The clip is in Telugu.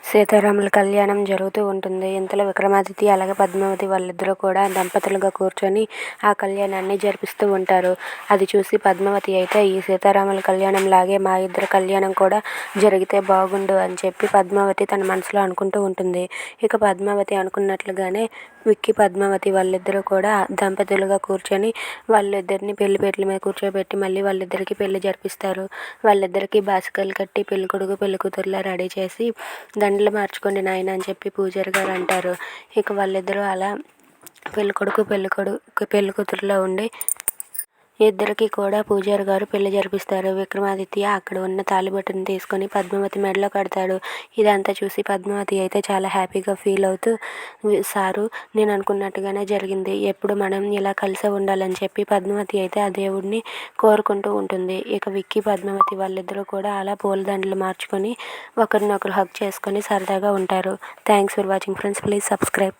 సీతారాముల కళ్యాణం జరుగుతూ ఉంటుంది. ఇంతలో విక్రమాదిత్య అలాగే పద్మావతి వాళ్ళిద్దరూ కూడా దంపతులుగా కూర్చొని ఆ కళ్యాణాన్ని జరిపిస్తూ ఉంటారు. అది చూసి పద్మావతి అయితే ఈ సీతారాముల కళ్యాణం లాగే మా ఇద్దరి కళ్యాణం కూడా జరిగితే బాగుండు అని చెప్పి పద్మావతి తన మనసులో అనుకుంటూ ఉంటుంది. ఇక పద్మావతి అనుకున్నట్లుగానే విక్కీ పద్మావతి వాళ్ళిద్దరూ కూడా దంపతులుగా కూర్చొని వాళ్ళిద్దరిని పెళ్లిపీటల మీద కూర్చోబెట్టి మళ్ళీ వాళ్ళిద్దరికీ పెళ్లి జరిపిస్తారు. వాళ్ళిద్దరికీ బాసికలు కట్టి పెళ్ళికొడుకు పెళ్ళికూతురులా రెడీ చేసి దండలు మార్చుకోండి నాయన అని చెప్పి పూజారి గారు అంటారు. ఇక వాళ్ళిద్దరూ అలా పెళ్ళికొడుకు పెళ్ళికూతురులో ఉండి ఇద్దరికి కూడా పూజారి గారు పెళ్లి జరిపిస్తారు. విక్రమాదిత్య అక్కడ ఉన్న తాళిబొట్టును తీసుకొని పద్మావతి మెడలో కడతాడు. ఇదంతా చూసి పద్మావతి అయితే చాలా హ్యాపీగా ఫీల్ అవుతూ సారు నేను అనుకున్నట్టుగానే జరిగింది, ఎప్పుడు మనం ఇలా కలిసే ఉండాలని చెప్పి పద్మావతి అయితే ఆ దేవుడిని కోరుకుంటూ ఉంటుంది. ఇక విక్కీ పద్మావతి వాళ్ళిద్దరూ కూడా అలా పూలదండలు మార్చుకొని ఒకరినొకరు హగ్ చేసుకొని సరదాగా ఉంటారు. Thanks for watching friends. Please subscribe.